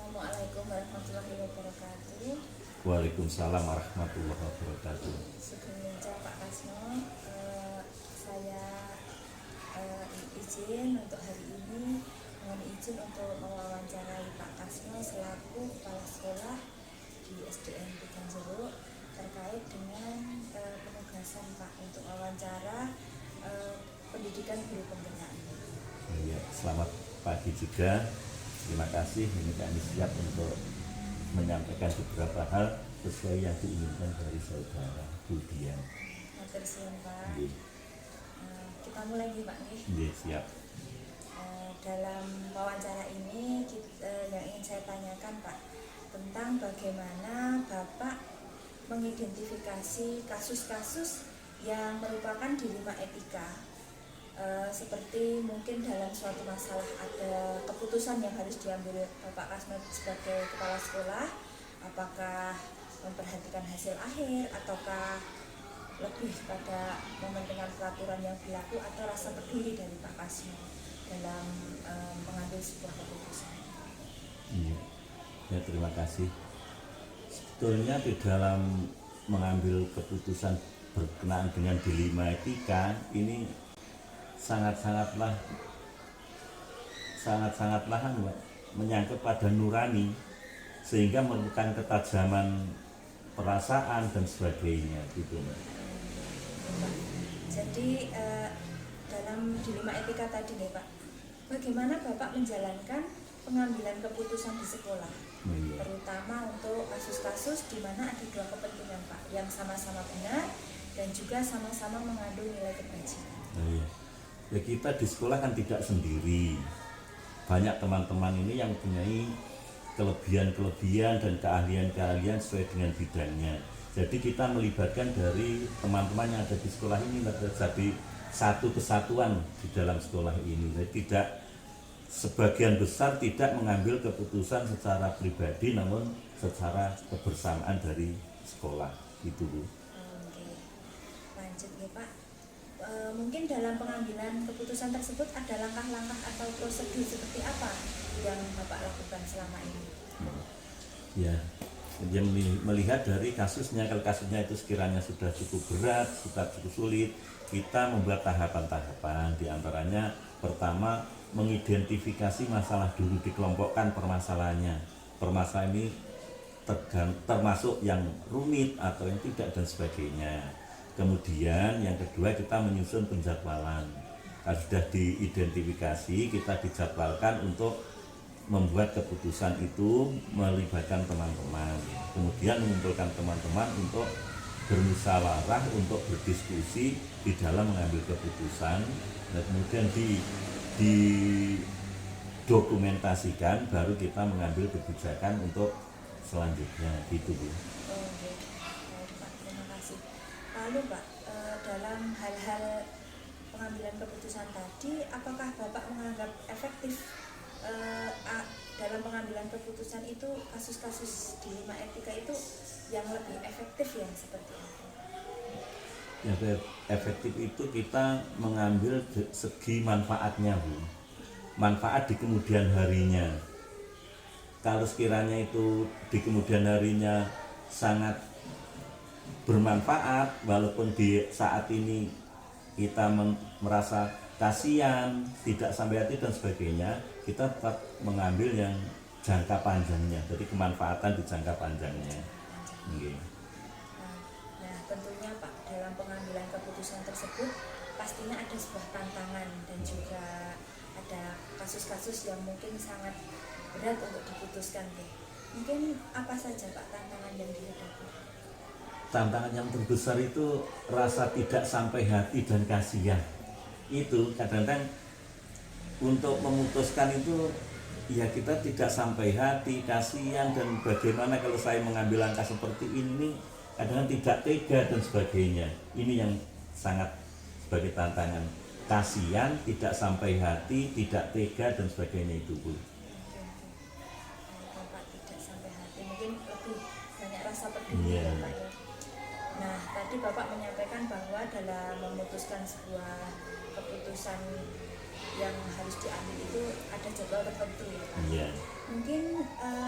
Assalamualaikum warahmatullahi wabarakatuh. Waalaikumsalam warahmatullahi wabarakatuh. Sebelumnya Pak Kasno, saya izin untuk hari ini mohon izin untuk mewawancarai Pak Kasno selaku kepala sekolah di SDN Pikanjeruk terkait dengan penugasan Pak untuk wawancara pendidikan guru pembinaan. Ya, selamat pagi juga. Terima kasih. Ini kami siap untuk menyampaikan beberapa hal sesuai yang diinginkan dari saudara Budian. Matur suwun Pak. Kita mulai nih Pak nih. Ya, siap. Dalam wawancara ini yang ingin saya tanyakan Pak tentang bagaimana Bapak mengidentifikasi kasus-kasus yang merupakan dilema etika. Seperti mungkin dalam suatu masalah ada keputusan yang harus diambil Bapak Kasno sebagai kepala sekolah, apakah memperhatikan hasil akhir ataukah lebih pada mementingkan peraturan yang berlaku atau rasa peduli dari Pak Kasno dalam mengambil sebuah keputusan. Iya. Ya, terima kasih. Sebetulnya di dalam mengambil keputusan berkenaan dengan dilema etika ini sangat-sangatlah menyangkut pada nurani, sehingga memerlukan ketajaman perasaan dan sebagainya gitu. Jadi dalam dilema etika tadi nih Pak, bagaimana Bapak menjalankan pengambilan keputusan di sekolah, terutama untuk kasus-kasus di mana ada dua kepentingan Pak, yang sama-sama benar dan juga sama-sama mengandung nilai kebajikan. Ya, kita di sekolah kan tidak sendiri. Banyak teman-teman ini yang mempunyai kelebihan-kelebihan dan keahlian-keahlian sesuai dengan bidangnya. Jadi kita melibatkan dari teman-teman yang ada di sekolah ini menjadi satu kesatuan di dalam sekolah ini. Jadi tidak sebagian besar tidak mengambil keputusan secara pribadi, namun secara kebersamaan dari sekolah itu, Bu. Oke, lanjut nih Pak. Mungkin dalam pengambilan keputusan tersebut ada langkah-langkah atau prosedur seperti apa yang Bapak lakukan selama ini? Ya, dia melihat dari kasusnya, kalau kasusnya itu sekiranya sudah cukup berat, sudah cukup sulit, kita membuat tahapan-tahapan. Di antaranya pertama mengidentifikasi masalah dulu, dikelompokkan permasalahannya. Permasalahan ini termasuk yang rumit atau yang tidak dan sebagainya. Kemudian yang kedua kita menyusun penjadwalan. Kalau sudah diidentifikasi, kita dijadwalkan untuk membuat keputusan itu melibatkan teman-teman. Kemudian mengumpulkan teman-teman untuk bermusyawarah, untuk berdiskusi di dalam mengambil keputusan, dan kemudian didokumentasikan, baru kita mengambil kebijakan untuk selanjutnya gitu, Bu. Oke, baik Pak, terima kasih. Lalu Pak, dalam hal-hal pengambilan keputusan tadi, apakah Bapak menganggap efektif dalam pengambilan keputusan itu kasus-kasus dilema etika itu yang lebih efektif yang seperti apa? Yang efektif itu kita mengambil segi manfaatnya, Bu. Manfaat di kemudian harinya. Kalau sekiranya itu di kemudian harinya sangat bermanfaat, walaupun di saat ini kita merasa kasihan, tidak sampai hati dan sebagainya, kita tetap mengambil yang jangka panjangnya, jadi kemanfaatan di jangka panjangnya. Okay. Nah, tentunya Pak, dalam pengambilan keputusan tersebut pastinya ada sebuah tantangan dan juga ada kasus-kasus yang mungkin sangat berat untuk diputuskan. Mungkin apa saja Pak tantangan yang dihadapi? Tantangan yang terbesar itu rasa tidak sampai hati dan kasihan. Itu kadang-kadang untuk memutuskan itu ya kita tidak sampai hati, kasihan, dan bagaimana kalau saya mengambil langkah seperti ini, kadang-kadang tidak tega dan sebagainya. Ini yang sangat sebagai tantangan. Kasihan, tidak sampai hati, tidak tega dan sebagainya itu, Bu. Bapak tidak sampai hati, mungkin lebih banyak rasa peduli ya Pak ya. Nah, tadi Bapak menyampaikan bahwa dalam memutuskan sebuah keputusan yang harus diambil itu ada jadwal tertentu ya Pak. Iya. Mungkin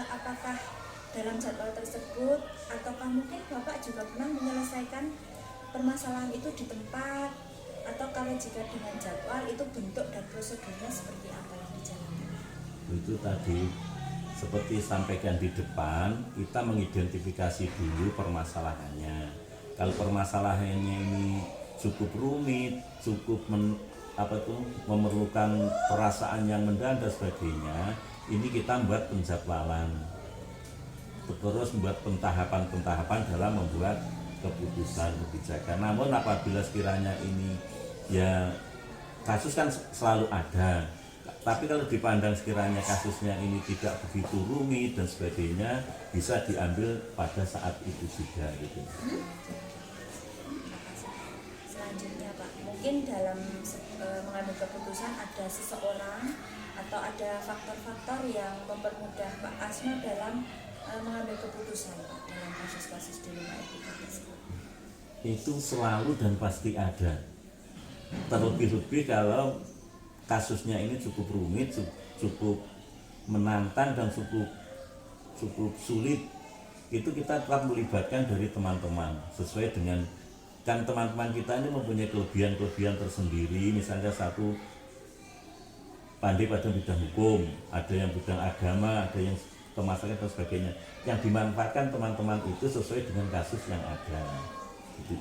apakah dalam jadwal tersebut ataukah mungkin Bapak juga pernah menyelesaikan permasalahan itu di tempat, atau kalau jika dengan jadwal itu bentuk dan prosedurnya seperti apa yang dijalankan? Itu tadi seperti sampaikan di depan, kita mengidentifikasi dulu permasalahannya. Kalau permasalahannya ini cukup rumit, cukup memerlukan perasaan yang mendalam dan sebagainya, ini kita membuat penjadwalan, terus membuat pentahapan-pentahapan dalam membuat keputusan kebijakan. Namun apabila sekiranya ini ya kasus kan selalu ada, tapi kalau dipandang sekiranya kasusnya ini tidak begitu rumit dan sebagainya, bisa diambil pada saat itu juga gitu. Selanjutnya Pak, mungkin dalam mengambil keputusan ada seseorang atau ada faktor-faktor yang mempermudah Pak Asno dalam mengambil keputusan Pak dalam kasus-kasus di rumah etika tersebut. Itu selalu dan pasti ada. Terlebih-lebih kalau kasusnya ini cukup rumit, cukup menantang dan cukup sulit, itu kita tetap melibatkan dari teman-teman sesuai dengan, kan teman-teman kita ini mempunyai kelebihan-kelebihan tersendiri. Misalnya satu pandai pada bidang hukum, ada yang bidang agama, ada yang kemaslahan dan sebagainya, yang dimanfaatkan teman-teman itu sesuai dengan kasus yang ada gitu.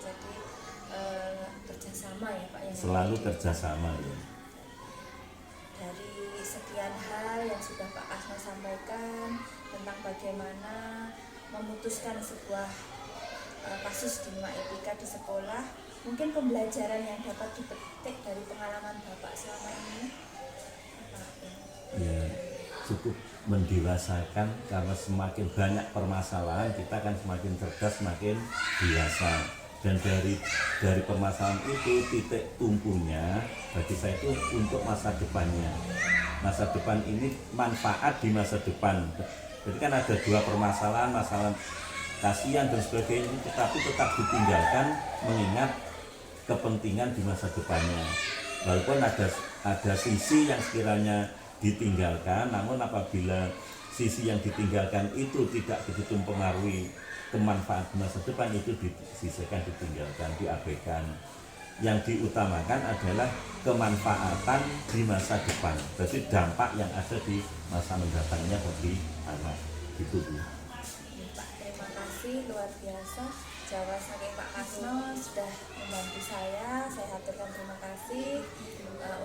Jadi kerjasama ya Pak, yang Selalu kerjasama ya. Dari sekian hal yang sudah Pak Asno sampaikan tentang bagaimana memutuskan sebuah kasus di rumah etika di sekolah, mungkin pembelajaran yang dapat dipetik dari pengalaman Bapak selama ini apa? Ya, cukup mendewasakan, karena semakin banyak permasalahan kita akan semakin cerdas, semakin dewasa. Dan dari permasalahan itu titik tumpunya bagi saya itu untuk masa depannya. Masa depan ini manfaat di masa depan. Jadi kan ada dua permasalahan, masalah kasihan dan sebagainya, tetapi tetap ditinggalkan mengingat kepentingan di masa depannya. Walaupun ada sisi yang sekiranya ditinggalkan, namun apabila sisi yang ditinggalkan itu tidak begitu mempengaruhi kemanfaatan masa depan, itu disisihkan, ditinggalkan, diabaikan. Yang diutamakan adalah kemanfaatan di masa depan, jadi dampak yang ada di masa mendatangnya bagi anak. Gitu Bu. Pak, terima kasih luar biasa jawaban saking Pak Asno sudah membantu saya haturkan terima kasih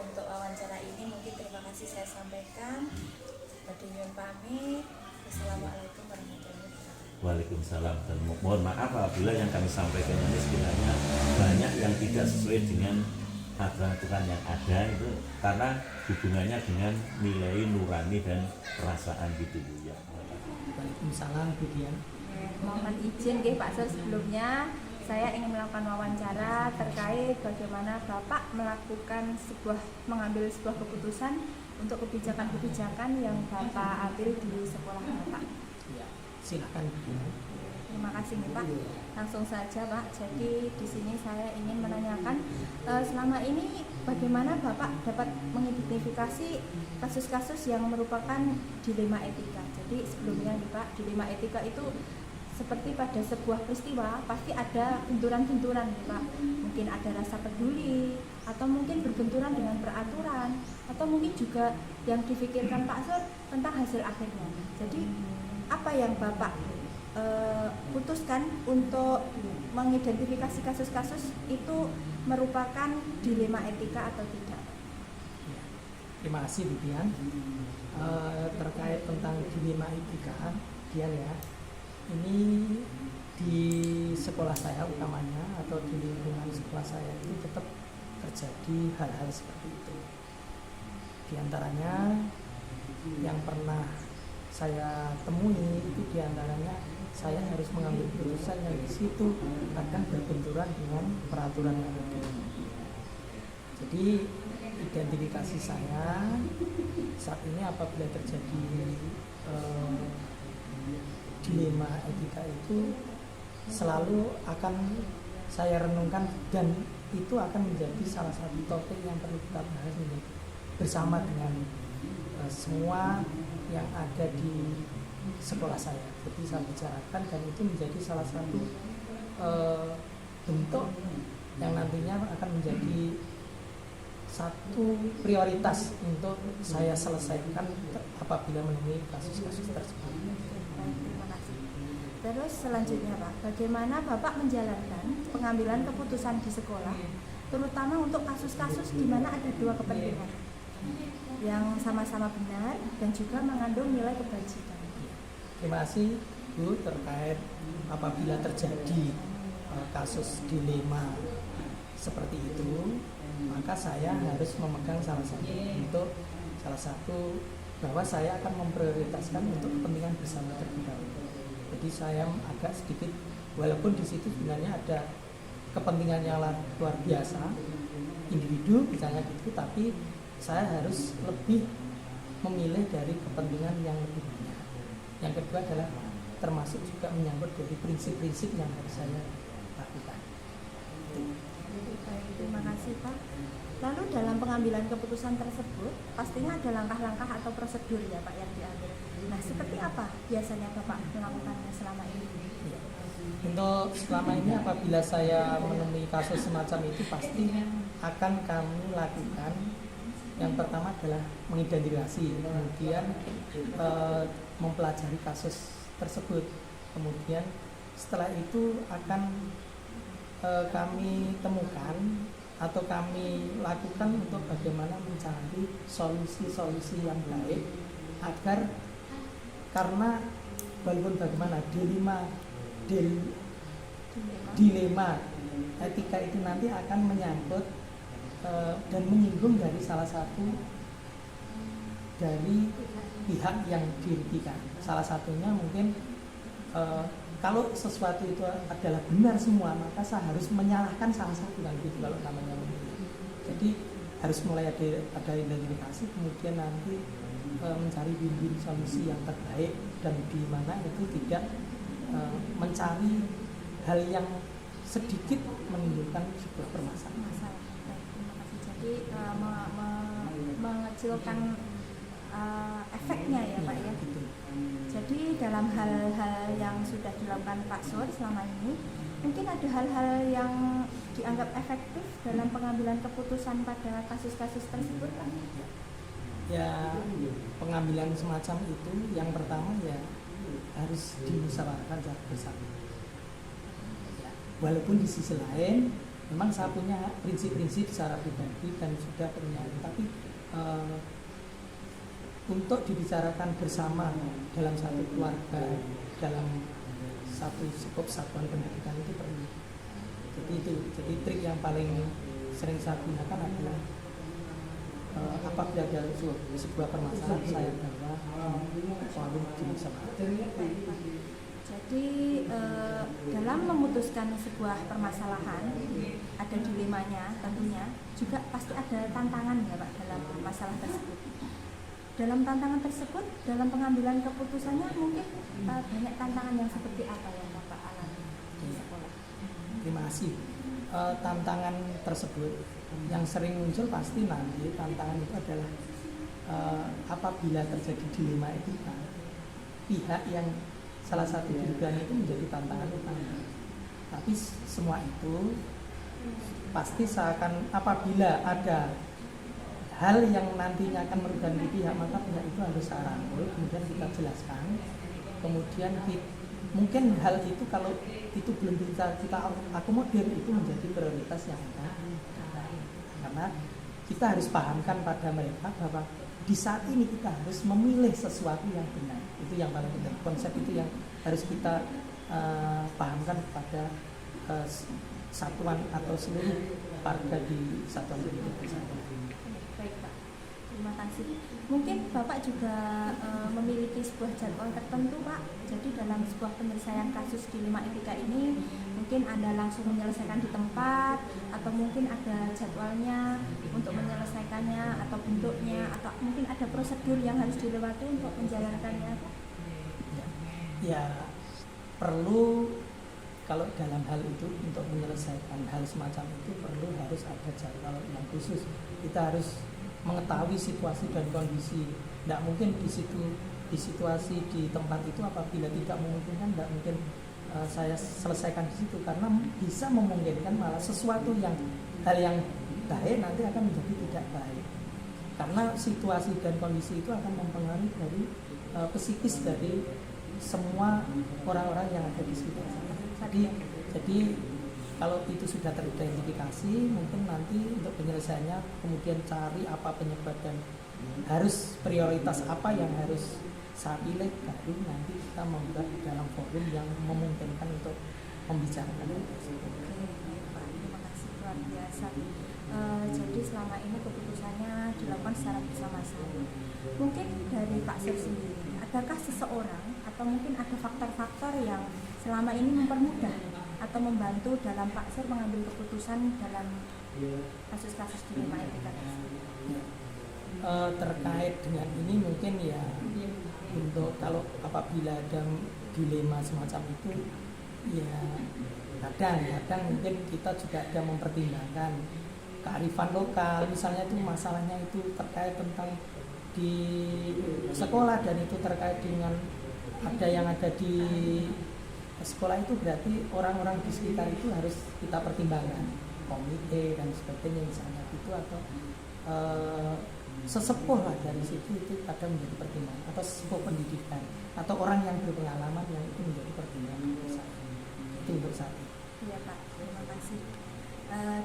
untuk wawancara ini. Mungkin terima kasih saya sampaikan. Badhe nyuwun pamit. Wassalamualaikum warahmatullahi wabarakatuh. Waalaikumsalam, dan mohon maaf apabila yang kami sampaikan ini sekiranya banyak yang tidak sesuai dengan aturan yang ada, itu karena hubungannya dengan nilai nurani dan perasaan gitu Bu ya. Waalaikumsalam Bu Dian. Mohon izin Pak Sir, sebelumnya saya ingin melakukan wawancara terkait bagaimana Bapak mengambil sebuah keputusan untuk kebijakan-kebijakan yang Bapak ambil di sekolah Bapak. Ya, silakan Bu Dian. Terima kasih nih Pak. Langsung saja Pak. Jadi di sini saya ingin menanyakan selama ini bagaimana Bapak dapat mengidentifikasi kasus-kasus yang merupakan dilema etika. Jadi sebelumnya nih Pak, dilema etika itu seperti pada sebuah peristiwa pasti ada benturan-benturan nih Pak. Mungkin ada rasa peduli, atau mungkin berbenturan dengan peraturan, atau mungkin juga yang difikirkan Pak Sur tentang hasil akhirnya. Jadi apa yang Bapak putuskan untuk mengidentifikasi kasus-kasus itu merupakan dilema etika atau tidak? Ya, terima kasih Bu Dian. Terkait tentang dilema etika, Dian ya, ini di sekolah saya utamanya atau di lingkungan sekolah saya itu tetap terjadi hal-hal seperti itu. Di antaranya yang pernah saya temui itu diantaranya saya harus mengambil keputusan yang di situ kadang berbenturan dengan peraturan yang ada. Jadi identifikasi saya saat ini apabila terjadi dilema etika itu selalu akan saya renungkan dan itu akan menjadi salah satu topik yang perlu kita bahas bersama dengan semua yang ada di sekolah saya. Jadi saya bicarakan dan itu menjadi salah satu bentuk yang nantinya akan menjadi satu prioritas untuk saya selesaikan apabila menemui kasus-kasus tersebut. Terima kasih. Terus selanjutnya Pak, bagaimana Bapak menjalankan pengambilan keputusan di sekolah, terutama untuk kasus-kasus di mana ada dua kepentingan yang sama-sama benar dan juga mengandung nilai kebajikan. Terima kasih Bu, terkait apabila terjadi kasus dilema seperti itu, maka saya harus memegang salah satu bahwa saya akan memprioritaskan untuk kepentingan bersama terlebih dahulu. Jadi saya agak sedikit, walaupun di situ sebenarnya ada kepentingan yang luar biasa, individu misalnya gitu, tapi saya harus lebih memilih dari kepentingan yang lebih banyak. Yang kedua adalah termasuk juga menyangkut dari prinsip-prinsip yang harus saya lakukan. Baik, terima kasih Pak. Lalu dalam pengambilan keputusan tersebut pastinya ada langkah-langkah atau prosedur ya Pak yang diambil. Nah, seperti apa biasanya Bapak melakukannya selama ini? Untuk selama ini apabila saya menemui kasus semacam itu pasti akan kami lakukan. Yang pertama adalah mengidentifikasi, kemudian mempelajari kasus tersebut. Kemudian setelah itu akan kami temukan atau kami lakukan untuk bagaimana mencari solusi-solusi yang baik agar, karena walaupun bagaimana dilema etika itu nanti akan menyangkut dan menyinggung dari salah satu dari pihak yang dirugikan. Salah satunya mungkin kalau sesuatu itu adalah benar semua, maka saya harus menyalahkan salah satu kan gitu kalau namanya. Jadi harus mulai ada identifikasi, kemudian nanti mencari win-win solusi yang terbaik dan di mana itu tidak mencari hal yang sedikit menimbulkan sebuah permasalahan. Terima kasih. Jadi mengecilkan efeknya ya Pak ya. Jadi dalam hal-hal yang sudah dilakukan Pak Sur selama ini, mungkin ada hal-hal yang dianggap efektif dalam pengambilan keputusan pada kasus-kasus tersebut Pak? Ya, pengambilan semacam itu yang pertama ya harus dimusyawarahkan secara bersama. Ya, walaupun di sisi lain memang saya punya prinsip-prinsip secara pribadi dan sudah punya, tapi untuk dibicarakan bersama dalam satu keluarga, dalam satu skop satuan pendidikan itu perlu. Jadi trik yang paling sering saya gunakan adalah apabila ada sebuah permasalahan saya bawa selalu dimusyawarahkan. Jadi dalam memutuskan sebuah permasalahan ada dilemanya tentunya, juga pasti ada tantangan ya Pak dalam masalah tersebut. Dalam tantangan tersebut, dalam pengambilan keputusannya mungkin banyak tantangan yang seperti apa yang Bapak alami di sekolah? Terima kasih. Tantangan tersebut yang sering muncul pasti nanti tantangan itu adalah apabila terjadi dilema etika, pihak yang salah satu dirugikan itu menjadi tantangan utama. Tapi semua itu pasti seakan apabila ada hal yang nantinya akan merugikan pihak, maka pihak itu harus saya rangkul, kemudian kita jelaskan, kemudian mungkin hal itu kalau itu belum bisa kita akomodir, itu menjadi prioritas yang utama. Karena kita harus pahamkan pada mereka bahwa di saat ini kita harus memilih sesuatu yang benar. Itu yang paling penting. Konsep itu yang harus kita pahamkan kepada satuan atau seluruh warga di satuan pendidikan bersama. Baik Pak, terima kasih. Mungkin Bapak juga memiliki sebuah jadwal tertentu Pak. Jadi dalam sebuah penyelesaian kasus dilema etika ini, mungkin Anda langsung menyelesaikan di tempat, atau mungkin ada jadwalnya untuk menyelesaikannya, atau bentuknya, atau mungkin ada prosedur yang harus dilewati untuk menjalankannya Pak? Ya, perlu kalau dalam hal itu untuk menyelesaikan hal semacam itu harus ada jadwal yang khusus. Kita harus mengetahui situasi dan kondisi. Tidak mungkin di situasi di tempat itu apabila tidak memungkinkan, tidak mungkin saya selesaikan di situ, karena bisa memungkinkan malah sesuatu yang hal yang baik nanti akan menjadi tidak baik, karena situasi dan kondisi itu akan mempengaruhi dari psikis dari semua orang-orang yang ada di sekitar. Jadi kalau itu sudah teridentifikasi, mungkin nanti untuk penyelesaiannya kemudian cari apa penyebab dan harus prioritas apa yang harus saya pilih, baru nanti kita membuat dalam forum yang memungkinkan untuk membicarakan itu. Oke, Pak, terima kasih luar biasa. Jadi selama ini keputusannya dilakukan secara bersama-sama. Mungkin dari Pak Sur sendiri, adakah seseorang atau mungkin ada faktor-faktor yang selama ini mempermudah atau membantu dalam Pak Sur mengambil keputusan dalam kasus-kasus dilema etika tersebut? Terkait dengan ini mungkin ya, untuk kalau apabila ada dilema semacam itu ya kadang mungkin kita juga ada mempertimbangkan kearifan lokal, misalnya itu masalahnya itu terkait tentang di sekolah dan itu terkait dengan ada yang ada di sekolah, itu berarti orang-orang di sekitar itu harus kita pertimbangkan, komite dan sebagainya misalnya itu, atau sesepuh lah dari situ, itu kadang menjadi pertimbangan, atau sesepuh pendidikan atau orang yang berpengalaman yang itu menjadi pertimbangan itu untuk saat ini. Iya Pak, terima kasih.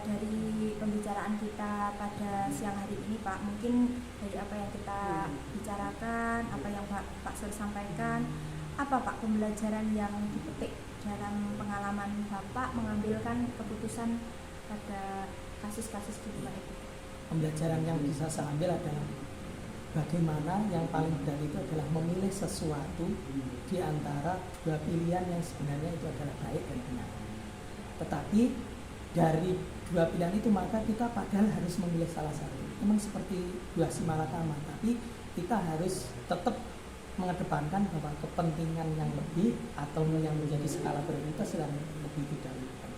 Dari pembicaraan kita pada siang hari ini Pak, mungkin dari apa yang kita bicarakan, apa yang Pak Sur sampaikan, apa Pak pembelajaran yang dipetik dalam pengalaman Bapak mengambilkan keputusan pada kasus-kasus dilema etika? Pembelajaran yang bisa saya ambil adalah bagaimana yang paling benar itu adalah memilih sesuatu di antara dua pilihan yang sebenarnya itu adalah baik dan benar. Tetapi dari dua pilihan itu maka kita padahal harus memilih salah satu. Memang seperti buah si malakama, tapi kita harus tetap mengedepankan bahwa kepentingan yang lebih atau yang menjadi skala prioritas yang lebih didahulukan.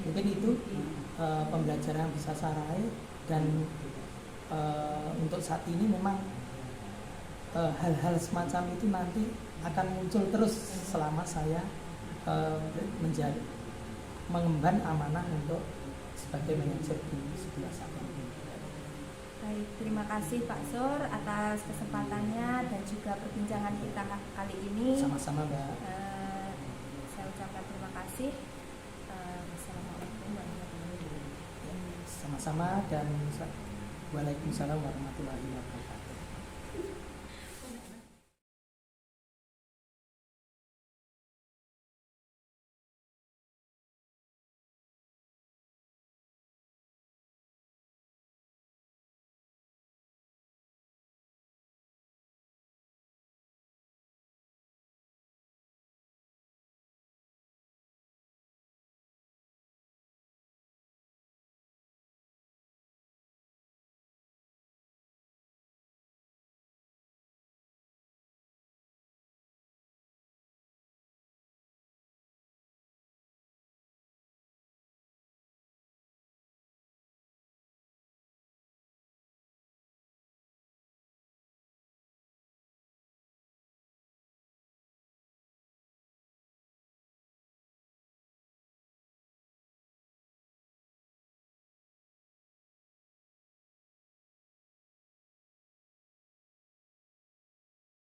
Mungkin itu pembelajaran yang bisa saya raih, dan untuk saat ini memang hal-hal semacam itu nanti akan muncul terus selama saya menjadi mengemban amanah untuk sebagai manajer di sebuah satuan. Baik, terima kasih Pak Sur atas kesempatannya dan juga perbincangan kita kali ini. Sama-sama Mbak. Saya ucapkan terima kasih. Wassalamualaikum warahmatullahi wabarakatuh. Sama-sama, dan waalaikumsalam warahmatullahi wabarakatuh.